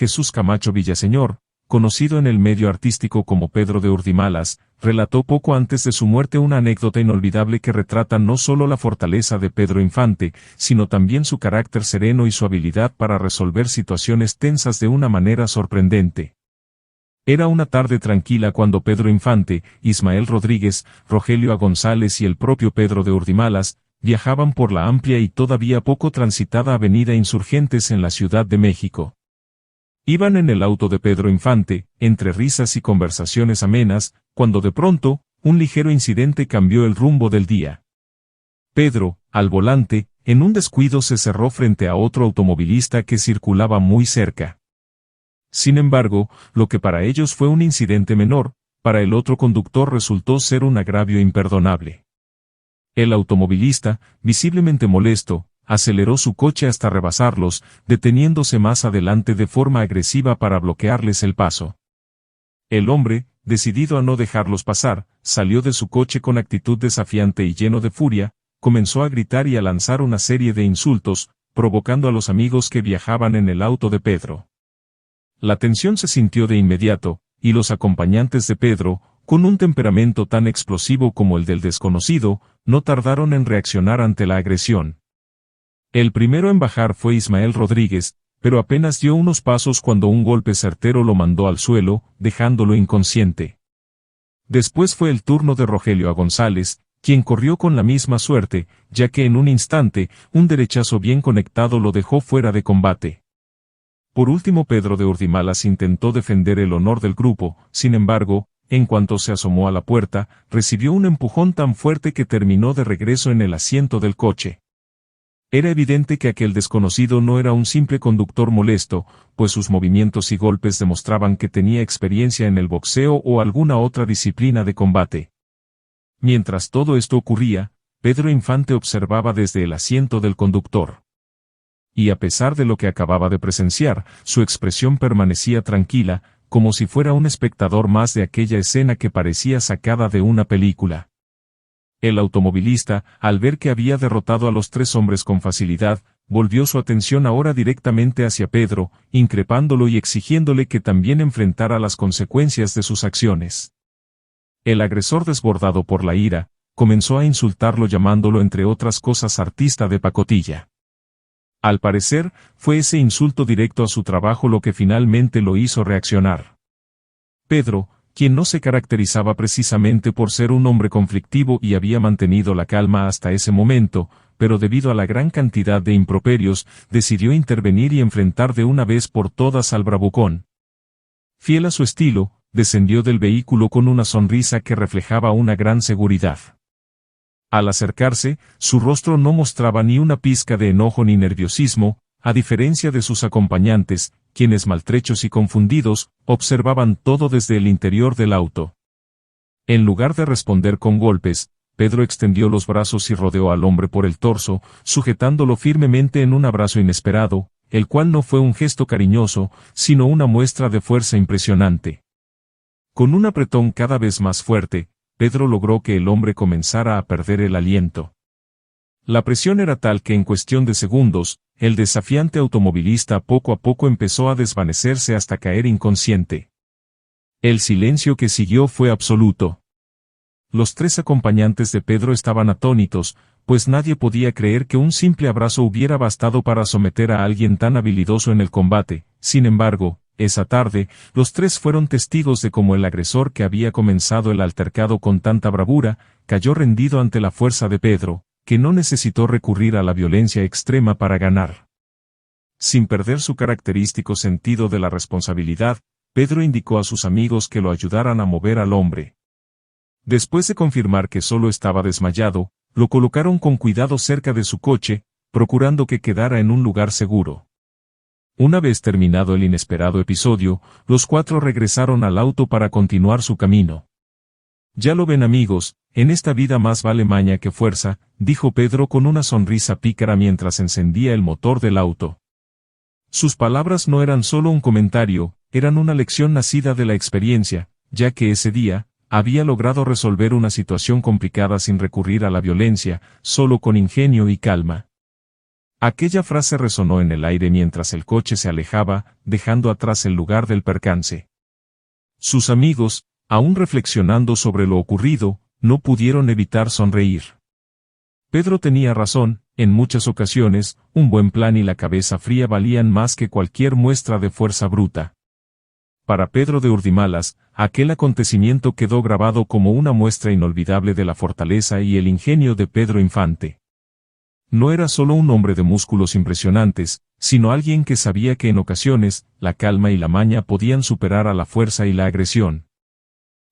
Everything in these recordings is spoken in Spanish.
Jesús Camacho Villaseñor, conocido en el medio artístico como Pedro de Urdimalas, relató poco antes de su muerte una anécdota inolvidable que retrata no solo la fortaleza de Pedro Infante, sino también su carácter sereno y su habilidad para resolver situaciones tensas de una manera sorprendente. Era una tarde tranquila cuando Pedro Infante, Ismael Rodríguez, Rogelio A. González y el propio Pedro de Urdimalas, viajaban por la amplia y todavía poco transitada avenida Insurgentes en la Ciudad de México. Iban en el auto de Pedro Infante, entre risas y conversaciones amenas, cuando de pronto, un ligero incidente cambió el rumbo del día. Pedro, al volante, en un descuido se cerró frente a otro automovilista que circulaba muy cerca. Sin embargo, lo que para ellos fue un incidente menor, para el otro conductor resultó ser un agravio imperdonable. El automovilista, visiblemente molesto, aceleró su coche hasta rebasarlos, deteniéndose más adelante de forma agresiva para bloquearles el paso. El hombre, decidido a no dejarlos pasar, salió de su coche con actitud desafiante y lleno de furia, comenzó a gritar y a lanzar una serie de insultos, provocando a los amigos que viajaban en el auto de Pedro. La tensión se sintió de inmediato, y los acompañantes de Pedro, con un temperamento tan explosivo como el del desconocido, no tardaron en reaccionar ante la agresión. El primero en bajar fue Ismael Rodríguez, pero apenas dio unos pasos cuando un golpe certero lo mandó al suelo, dejándolo inconsciente. Después fue el turno de Rogelio A. González, quien corrió con la misma suerte, ya que en un instante, un derechazo bien conectado lo dejó fuera de combate. Por último Pedro de Urdimalas intentó defender el honor del grupo, sin embargo, en cuanto se asomó a la puerta, recibió un empujón tan fuerte que terminó de regreso en el asiento del coche. Era evidente que aquel desconocido no era un simple conductor molesto, pues sus movimientos y golpes demostraban que tenía experiencia en el boxeo o alguna otra disciplina de combate. Mientras todo esto ocurría, Pedro Infante observaba desde el asiento del conductor. Y a pesar de lo que acababa de presenciar, su expresión permanecía tranquila, como si fuera un espectador más de aquella escena que parecía sacada de una película. El automovilista, al ver que había derrotado a los tres hombres con facilidad, volvió su atención ahora directamente hacia Pedro, increpándolo y exigiéndole que también enfrentara las consecuencias de sus acciones. El agresor, desbordado por la ira, comenzó a insultarlo llamándolo entre otras cosas artista de pacotilla. Al parecer, fue ese insulto directo a su trabajo lo que finalmente lo hizo reaccionar. Pedro, quien no se caracterizaba precisamente por ser un hombre conflictivo y había mantenido la calma hasta ese momento, pero debido a la gran cantidad de improperios, decidió intervenir y enfrentar de una vez por todas al bravucón. Fiel a su estilo, descendió del vehículo con una sonrisa que reflejaba una gran seguridad. Al acercarse, su rostro no mostraba ni una pizca de enojo ni nerviosismo, a diferencia de sus acompañantes, quienes maltrechos y confundidos, observaban todo desde el interior del auto. En lugar de responder con golpes, Pedro extendió los brazos y rodeó al hombre por el torso, sujetándolo firmemente en un abrazo inesperado, el cual no fue un gesto cariñoso, sino una muestra de fuerza impresionante. Con un apretón cada vez más fuerte, Pedro logró que el hombre comenzara a perder el aliento. La presión era tal que en cuestión de segundos, el desafiante automovilista poco a poco empezó a desvanecerse hasta caer inconsciente. El silencio que siguió fue absoluto. Los tres acompañantes de Pedro estaban atónitos, pues nadie podía creer que un simple abrazo hubiera bastado para someter a alguien tan habilidoso en el combate. Sin embargo, esa tarde, los tres fueron testigos de cómo el agresor que había comenzado el altercado con tanta bravura, cayó rendido ante la fuerza de Pedro, que no necesitó recurrir a la violencia extrema para ganar. Sin perder su característico sentido de la responsabilidad, Pedro indicó a sus amigos que lo ayudaran a mover al hombre. Después de confirmar que solo estaba desmayado, lo colocaron con cuidado cerca de su coche, procurando que quedara en un lugar seguro. Una vez terminado el inesperado episodio, los cuatro regresaron al auto para continuar su camino. Ya lo ven amigos, en esta vida más vale maña que fuerza, dijo Pedro con una sonrisa pícara mientras encendía el motor del auto. Sus palabras no eran solo un comentario, eran una lección nacida de la experiencia, ya que ese día, había logrado resolver una situación complicada sin recurrir a la violencia, solo con ingenio y calma. Aquella frase resonó en el aire mientras el coche se alejaba, dejando atrás el lugar del percance. Sus amigos, aún reflexionando sobre lo ocurrido, no pudieron evitar sonreír. Pedro tenía razón, en muchas ocasiones, un buen plan y la cabeza fría valían más que cualquier muestra de fuerza bruta. Para Pedro de Urdimalas, aquel acontecimiento quedó grabado como una muestra inolvidable de la fortaleza y el ingenio de Pedro Infante. No era solo un hombre de músculos impresionantes, sino alguien que sabía que en ocasiones, la calma y la maña podían superar a la fuerza y la agresión.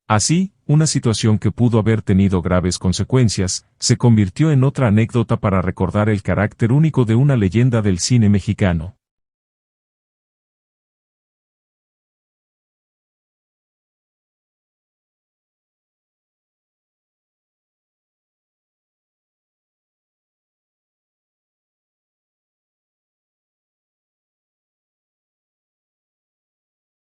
Así, una situación que pudo haber tenido graves consecuencias, se convirtió en otra anécdota para recordar el carácter único de una leyenda del cine mexicano.